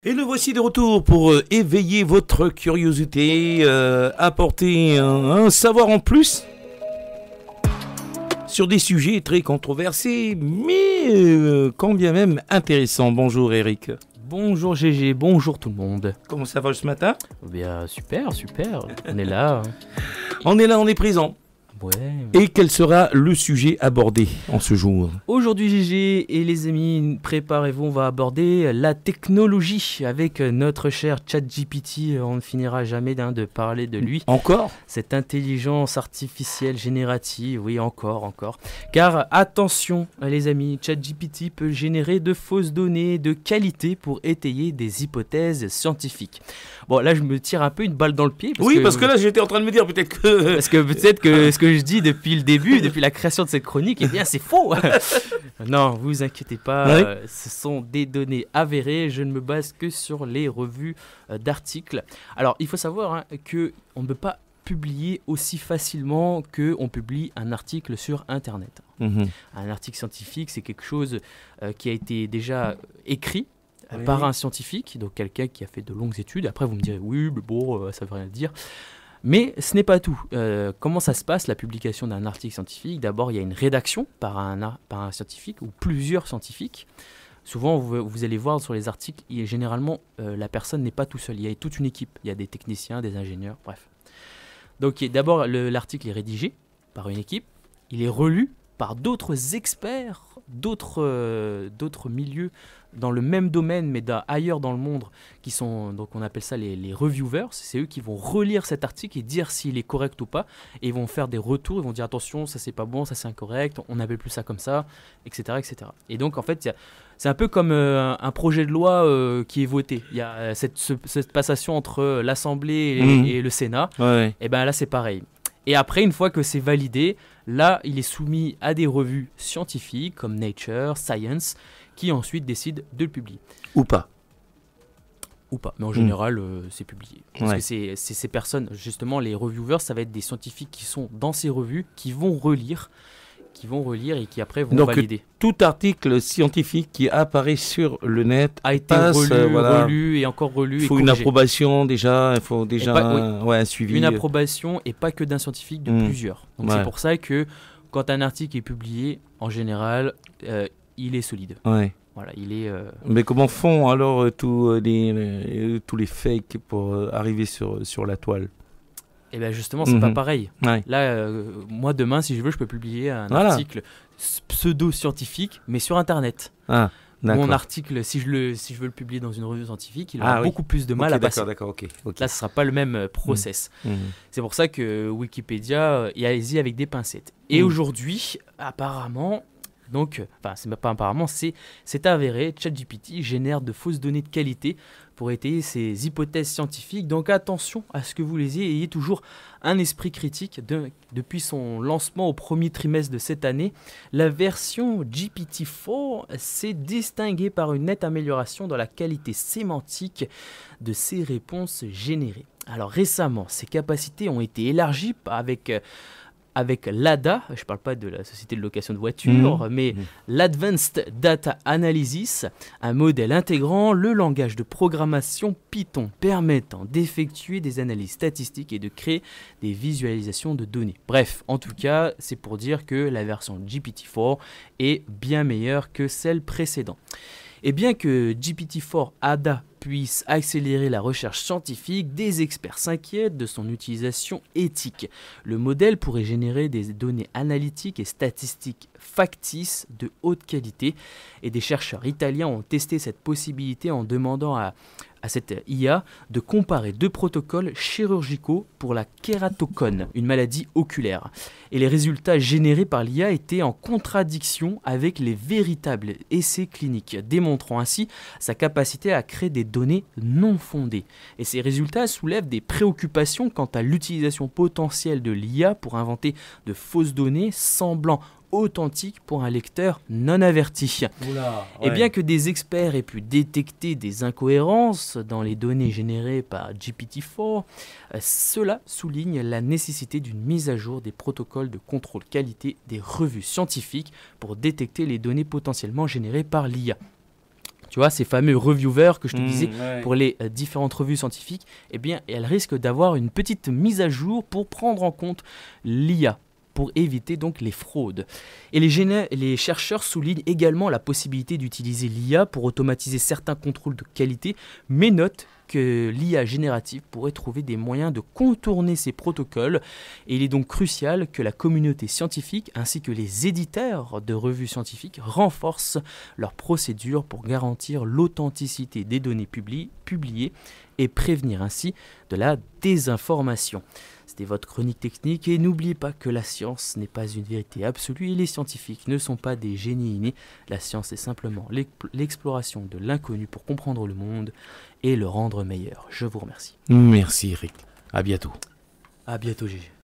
Et le voici de retour pour éveiller votre curiosité, apporter un savoir en plus sur des sujets très controversés, mais quand bien même intéressants. Bonjour Eric. Bonjour GG, bonjour tout le monde. Comment ça va ce matin? Bien, super, on est là. On est là, on est présent. Ouais. Et quel sera le sujet abordé en ce jour? Aujourd'hui GG et les amis, préparez-vous, on va aborder la technologie avec notre cher ChatGPT. On ne finira jamais de parler de lui. Encore? Cette intelligence artificielle générative, oui encore. Car attention les amis, ChatGPT peut générer de fausses données de qualité pour étayer des hypothèses scientifiques. Bon là je me tire un peu une balle dans le pied. Parce que là j'étais en train de me dire peut-être que... Parce que peut-être que ce que je dis depuis le début, depuis la création de cette chronique, eh bien c'est faux. Non, vous inquiétez pas, ce sont des données avérées, je ne me base que sur les revues d'articles. Alors il faut savoir qu'on ne peut pas publier aussi facilement qu'on publie un article sur Internet. Un article scientifique, c'est quelque chose qui a été déjà écrit par un scientifique, donc quelqu'un qui a fait de longues études. Après vous me direz, oui, mais bon, ça veut rien dire. Mais ce n'est pas tout. Comment ça se passe, la publication d'un article scientifique? D'abord, il y a une rédaction par un scientifique ou plusieurs scientifiques. Souvent, vous allez voir sur les articles, généralement, la personne n'est pas tout seul. Il y a toute une équipe. Il y a des techniciens, des ingénieurs, bref. Donc d'abord, l'article est rédigé par une équipe. Il est relu par d'autres experts, d'autres milieux dans le même domaine, mais ailleurs dans le monde, qui sont, donc on appelle ça les reviewers. C'est eux qui vont relire cet article et dire s'il est correct ou pas, et ils vont faire des retours, ils vont dire attention, ça c'est pas bon, ça c'est incorrect, on n'appelle plus ça comme ça, etc. Et donc en fait, c'est un peu comme un projet de loi qui est voté. Il y a cette passation entre l'Assemblée et le Sénat, et bien là c'est pareil. Et après, une fois que c'est validé, là, il est soumis à des revues scientifiques comme Nature, Science, qui ensuite décident de le publier. Ou pas. Mais en général, c'est publié. Parce que c'est ces personnes, justement, les reviewers, ça va être des scientifiques qui sont dans ces revues, qui vont relire et qui après vont valider. Donc tout article scientifique qui apparaît sur le net a été relu et encore relu. Il faut une approbation déjà, il faut déjà un suivi. Une approbation et pas que d'un scientifique, de plusieurs. Donc c'est pour ça que quand un article est publié, en général, il est solide. Voilà, il est. Mais comment font alors tous les fakes pour arriver sur la toile? Et bien justement, c'est pas pareil. Là, moi demain, si je veux, je peux publier un article pseudo-scientifique, mais sur Internet. Mon article, si je veux le publier dans une revue scientifique, il aura beaucoup plus de mal à passer. D'accord. Là, ce ne sera pas le même process. C'est pour ça que Wikipédia y allez-y avec des pincettes. Et aujourd'hui, apparemment... Donc, c'est pas apparemment, c'est avéré, ChatGPT génère de fausses données de qualité pour étayer ses hypothèses scientifiques. Donc attention à ce que vous les ayez toujours un esprit critique. Depuis son lancement au premier trimestre de cette année, la version GPT-4 s'est distinguée par une nette amélioration dans la qualité sémantique de ses réponses générées. Alors récemment, ses capacités ont été élargies avec l'ADA, je ne parle pas de la société de location de voitures, mais l'Advanced Data Analysis, un modèle intégrant le langage de programmation Python permettant d'effectuer des analyses statistiques et de créer des visualisations de données. Bref, en tout cas, c'est pour dire que la version GPT-4 est bien meilleure que celle précédente. Et bien que GPT-4 ADA puisse accélérer la recherche scientifique, des experts s'inquiètent de son utilisation éthique. Le modèle pourrait générer des données analytiques et statistiques factices de haute qualité, et des chercheurs italiens ont testé cette possibilité en demandant à cette IA de comparer deux protocoles chirurgicaux pour la kératocone, une maladie oculaire. Et les résultats générés par l'IA étaient en contradiction avec les véritables essais cliniques, démontrant ainsi sa capacité à créer des données non fondées. Et ces résultats soulèvent des préoccupations quant à l'utilisation potentielle de l'IA pour inventer de fausses données semblant authentique pour un lecteur non averti. Et bien que des experts aient pu détecter des incohérences dans les données générées par GPT-4, cela souligne la nécessité d'une mise à jour des protocoles de contrôle qualité des revues scientifiques pour détecter les données potentiellement générées par l'IA. Tu vois, ces fameux reviewers que je te disais pour les différentes revues scientifiques, eh bien, elles risquent d'avoir une petite mise à jour pour prendre en compte l'IA, pour éviter donc les fraudes. Et les chercheurs soulignent également la possibilité d'utiliser l'IA pour automatiser certains contrôles de qualité, mais notent que l'IA générative pourrait trouver des moyens de contourner ces protocoles. Et il est donc crucial que la communauté scientifique ainsi que les éditeurs de revues scientifiques renforcent leurs procédures pour garantir l'authenticité des données publiées et prévenir ainsi de la désinformation. C'était votre chronique technique et n'oubliez pas que la science n'est pas une vérité absolue et les scientifiques ne sont pas des génies innés. La science est simplement l'exploration de l'inconnu pour comprendre le monde et le rendre meilleur. Je vous remercie. Merci Eric. À bientôt. À bientôt Gégé.